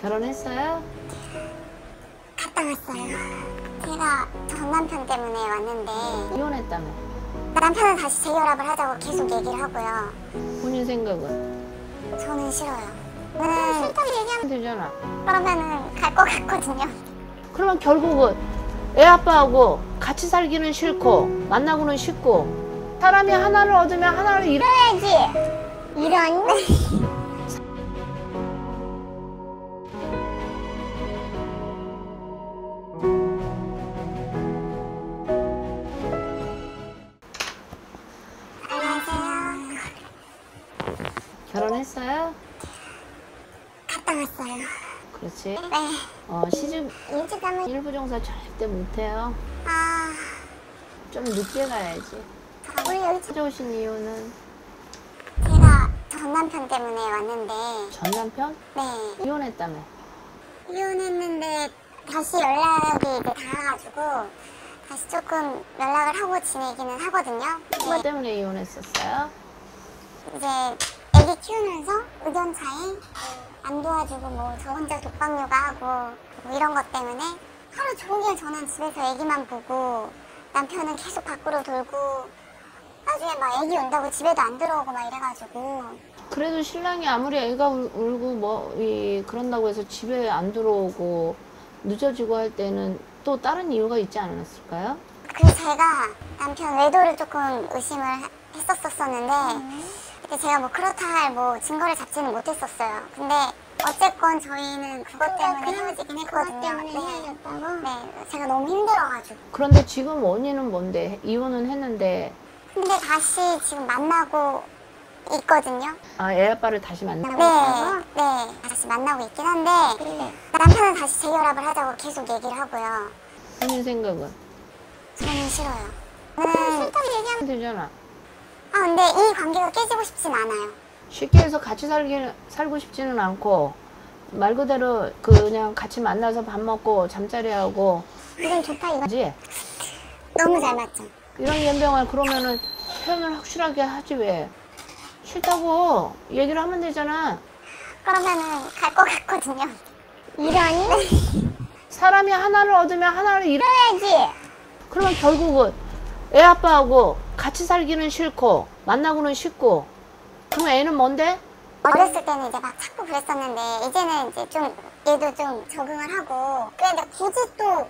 결혼했어요? 갔다 왔어요. 제가 전 남편 때문에 왔는데 이혼했다며. 남편은 다시 재결합을 하자고 계속 얘기를 하고요. 본인 생각은? 저는 싫어요. 저는 싫다고 얘기하면 되잖아. 그러면은 갈 것 같거든요. 그러면 결국은 애 아빠하고 같이 살기는 싫고 만나고는 싫고 사람이 하나를 얻으면 하나를 이래야지. 이런. 안녕하세요. 결혼했어요? 갔다 왔어요. 그렇지. 네. 시집 일찍 가면 일부종사 절대 못해요. 아, 좀 늦게 가야지. 우리 여기 찾아오신 이유는? 제가 전 남편 때문에 왔는데 전 남편? 네. 이혼했다며. 이혼했는데 다시 연락이 이제 닿아가지고 다시 조금 연락을 하고 지내기는 하거든요. 뭐 때문에 이혼했었어요? 이제 애기 키우면서 의견 차이 안 도와주고 뭐 저 혼자 독박 육아하고 뭐 이런 것 때문에 하루 종일 저는 집에서 애기만 보고 남편은 계속 밖으로 돌고 나중에 막 애기 온다고 집에도 안 들어오고 막 이래가지고. 그래도 신랑이 아무리 애가 울고 뭐 그런다고 해서 집에 안 들어오고 늦어지고 할 때는 또 다른 이유가 있지 않았을까요? 그래서 제가 남편 외도를 조금 의심을 했었었는데 그때 제가 뭐 그렇다 할 뭐 증거를 잡지는 못했었어요. 근데 어쨌건 저희는 그것 때문에 헤어지긴 했거든요. 네, 제가 너무 힘들어가지고. 그런데 지금 원인은 뭔데? 이혼은 했는데. 근데 다시 지금 만나고 있거든요. 아, 애 아빠를 다시 만나고 네, 있다고? 네, 다시 만나고 있긴 한데 남편은 다시 재결합을 하자고 계속 얘기를 하고요. 본인 생각은? 저는 싫어요. 저는 싫다고 얘기하면 되잖아. 아, 근데 이 관계가 깨지고 싶진 않아요. 쉽게 해서 같이 살고 싶지는 않고 말 그대로 그냥 같이 만나서 밥 먹고 잠자리 하고 그건 좋다 이거지. 그지? 너무 잘 맞죠. 이런 연병을 그러면은 표현을 확실하게 하지 왜? 싫다고 얘기를 하면 되잖아. 그러면은 갈 것 같거든요. 이런. 사람이 하나를 얻으면 하나를 이래야지. 그러면 결국은 애 아빠하고 같이 살기는 싫고 만나고는 싫고 그럼 애는 뭔데? 어렸을 때는 이제 막 찾고 그랬었는데 이제는 이제 좀 얘도 좀 적응을 하고 그런데 굳이 또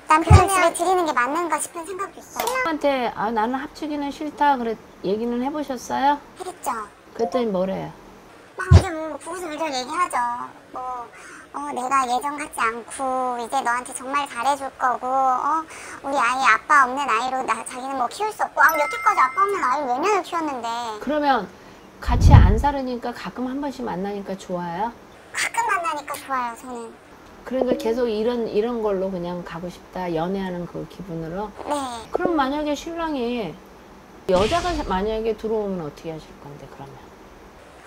남편을 집에 들이는 게 맞는가 싶은 생각도 있어요. 신랑한테 아 나는 합치기는 싫다 그래 얘기는 해보셨어요? 했죠. 그랬더니 뭐래요? 막 이제 뭐 구구절절 얘기하죠. 뭐 내가 예전 같지 않고 이제 너한테 정말 잘해줄 거고 우리 아이 아빠 없는 아이로 자기는 뭐 키울 수 없고 여태까지 아빠 없는 아이를 몇 년을 키웠는데. 그러면 같이 안 살으니까 가끔 한 번씩 만나니까 좋아요? 가끔 만나니까 좋아요. 저는. 그러니까 계속 이런 걸로 그냥 가고 싶다 연애하는 그 기분으로? 네. 그럼 만약에 신랑이 여자가 만약에 들어오면 어떻게 하실 건데 그러면?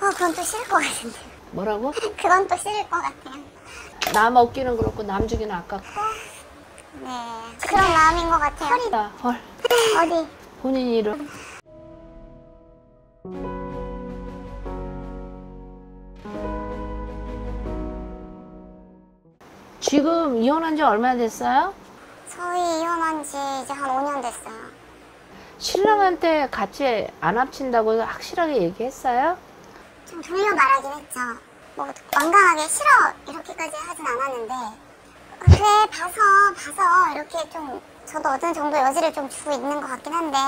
그건 또 싫을 것 같은데. 뭐라고? 그건 또 싫을 것 같아요. 남 얻기는 그렇고 남 주기는 아깝고 네. 그런 마음인 것 같아요. 헐이다 헐. 어디? 본인 이름 지금 이혼한 지 얼마나 됐어요? 저희 이혼한 지 이제 한 5년 됐어요. 신랑한테 같이 안 합친다고 확실하게 얘기했어요? 좀 돌려 말하긴 했죠. 뭐 완강하게 싫어 이렇게까지 하진 않았는데 그래 봐서 이렇게 좀 저도 어느 정도 여지를 좀 주고 있는 것 같긴 한데.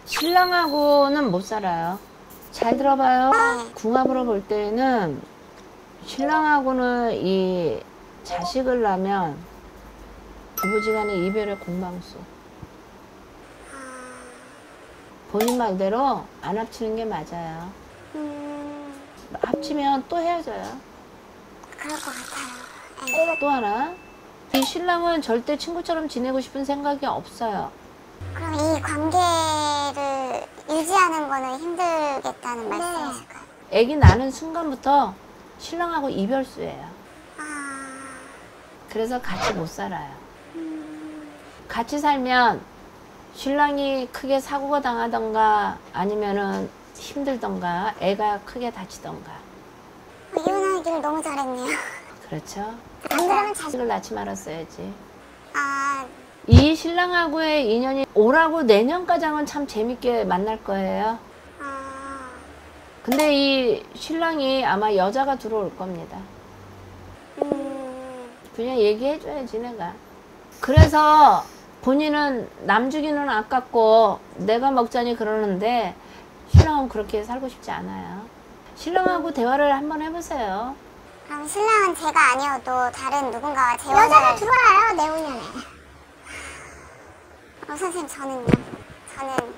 신랑하고는 못 살아요. 잘 들어봐요. 네. 궁합으로 볼 때는 신랑하고는 이 자식을 낳으면 부부지간의 이별의 공방수. 본인 말대로 안 합치는 게 맞아요. 합치면 또 헤어져요. 그럴 것 같아요. 네. 또 하나, 이 신랑은 절대 친구처럼 지내고 싶은 생각이 없어요. 그럼 이 관계를 유지하는 거는 힘들겠다는 말씀이실까요? 애기 낳는 순간부터 신랑하고 이별수예요. 그래서 같이 못 살아요. 같이 살면 신랑이 크게 사고가 당하던가 아니면은 힘들던가 애가 크게 다치던가. 이혼하기를 너무 잘했네요. 그렇죠. 안 그러면 자식. 자식을 낳지 말았어야지. 아, 이 신랑하고의 인연이 올하고 내년까지는 참 재밌게 만날 거예요. 아, 근데 이 신랑이 아마 여자가 들어올 겁니다. 그냥 얘기해줘야지 내가. 그래서 본인은 남 주기는 아깝고 내가 먹자니 그러는데 신랑은 그렇게 살고 싶지 않아요. 신랑하고 대화를 한번 해보세요. 그럼 신랑은 제가 아니어도 다른 누군가와 재혼을. 여자가 들어와요, 내후년에. 선생님, 저는요. 저는.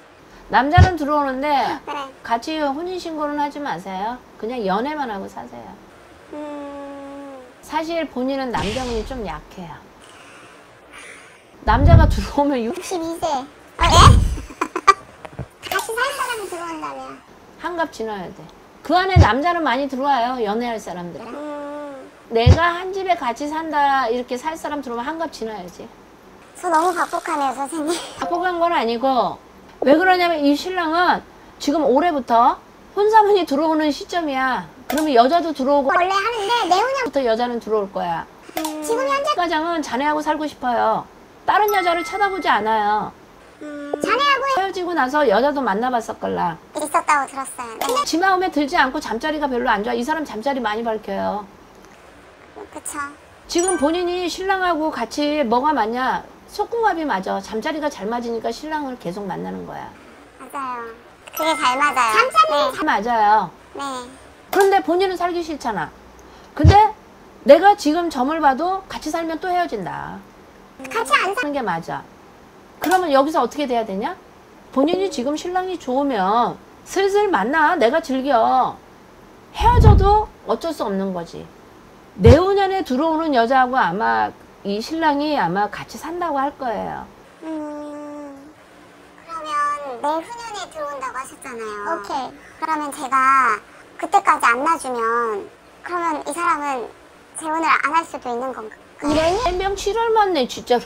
남자는 들어오는데 그래. 같이 혼인신고는 하지 마세요. 그냥 연애만 하고 사세요. 사실 본인은 남자분이 좀 약해요. 남자가 들어오면 62세. 예? 같이 살 사람이 들어온다면. 한갑 지나야 돼. 그 안에 남자는 많이 들어와요. 연애할 사람들. 내가 한 집에 같이 산다 이렇게 살 사람 들어오면 한갑 지나야지. 저 너무 박복하네요, 선생님. 바꿔간 건 아니고 왜 그러냐면 이 신랑은 지금 올해부터 혼사분이 들어오는 시점이야. 그러면 여자도 들어오고 원래 하는데 내후년. 부터 여자는 들어올 거야. 지금 현재 가장은 자네하고 살고 싶어요. 다른 여자를 쳐다보지 않아요. 자네하고 헤어지고 나서 여자도 만나봤었걸라. 있었다고 들었어요. 네. 지 마음에 들지 않고 잠자리가 별로 안 좋아. 이 사람 잠자리 많이 밝혀요. 그쵸. 지금 본인이 신랑하고 같이 뭐가 맞냐? 속궁합이 맞아. 잠자리가 잘 맞으니까 신랑을 계속 만나는 거야. 맞아요. 그게 잘 맞아요. 잠자리. 잘 맞아요. 네. 그런데 본인은 살기 싫잖아. 근데 내가 지금 점을 봐도 같이 살면 또 헤어진다. 같이 안 사. 사는 게 맞아. 그러면 여기서 어떻게 돼야 되냐? 본인이 지금 신랑이 좋으면 슬슬 만나. 내가 즐겨. 헤어져도 어쩔 수 없는 거지. 내후년에 들어오는 여자하고 아마 이 신랑이 아마 같이 산다고 할 거예요. 그러면 내후년에 들어온다고 하셨잖아요. 오케이. 그러면 제가 그때까지 안 놔주면 그러면 이 사람은 재혼을 안 할 수도 있는 건가? 명 7월 맞네 진짜로.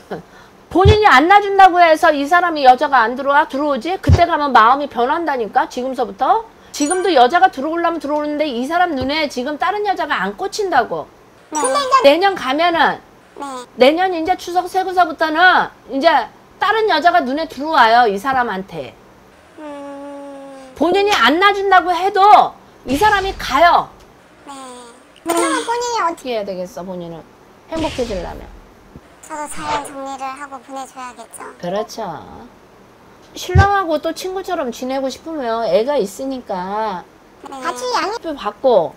본인이 안 놔준다고 해서 이 사람이 여자가 안 들어오지? 그때 가면 마음이 변한다니까. 지금서부터. 지금도 여자가 들어오려면 들어오는데 이 사람 눈에 지금 다른 여자가 안 꽂힌다고. 네. 근데 이제 내년 가면은 네. 내년 이제 추석 세고서부터는 이제 다른 여자가 눈에 들어와요. 이 사람한테. 본인이 안 놔준다고 해도 이 사람이 가요. 네. 그러면 본인이 어떻게 해야 되겠어, 본인은? 행복해지려면. 저도 잘 정리를 하고 보내줘야겠죠. 그렇죠. 신랑하고 또 친구처럼 지내고 싶으면 애가 있으니까 네. 같이 양육 받고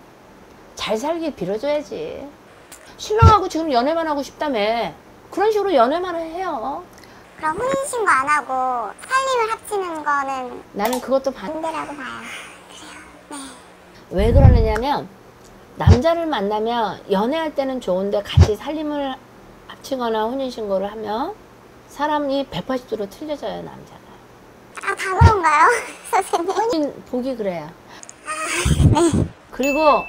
잘 살길 빌어줘야지. 신랑하고 지금 연애만 하고 싶다며. 그런 식으로 연애만 해요. 그럼 혼인신고 안 하고 살림을 합치는 거는 나는 그것도 반대라고 봐요. 그래요. 네. 왜 그러느냐면 남자를 만나면 연애할 때는 좋은데 같이 살림을 합치거나 혼인신고를 하면 사람이 180도로 틀려져요, 남자가. 아, 다 그런가요? 선생님. 혼인 복이 그래요. 그리고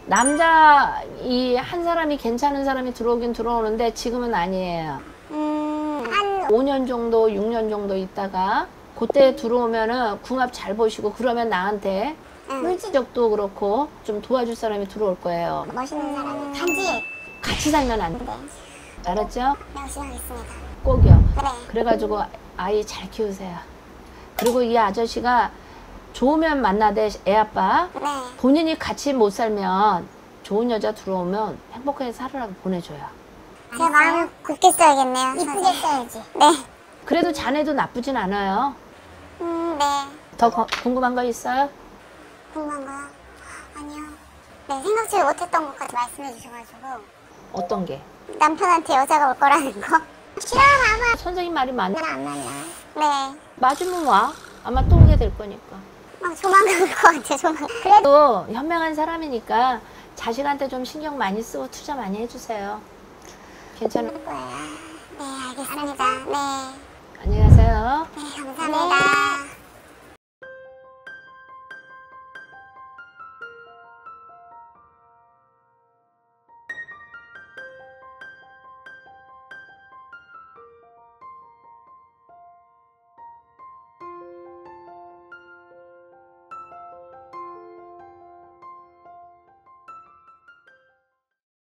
남자 이 한 사람이 괜찮은 사람이 들어오긴 들어오는데 지금은 아니에요. 한 5년 정도, 6년 정도 있다가 그때 들어오면은 궁합 잘 보시고 그러면 나한테 물질적도 그렇고 좀 도와줄 사람이 들어올 거예요. 멋있는 사람이 단지 같이 살면 안 돼. 네. 알았죠? 열심히 하겠습니다. 꼭이요. 그래. 그래가지고 아이 잘 키우세요. 그리고 이 아저씨가 좋으면 만나되 애 아빠 네. 본인이 같이 못 살면 좋은 여자 들어오면 행복하게 살으라고 보내줘요. 제 마음을 굳게 써야겠네요. 이쁘게 써야지. 네. 그래도 자네도 나쁘진 않아요. 네. 더 궁금한 거 있어요? 궁금한 거요? 아니요. 네, 생각지 못했던 것까지 말씀해 주셔가지고 어떤 게? 남편한테 여자가 올 거라는 거? 싫어하면 선생님 말이 안 만나. 네. 맞으면 와. 아마 또 오게 될 거니까. 막 조만간 올 것 같아, 조만간. 그래도 현명한 사람이니까 자식한테 좀 신경 많이 쓰고 투자 많이 해주세요. 괜찮을 거예요. 네, 알겠습니다. 네. 안녕히 가세요. 네, 감사합니다.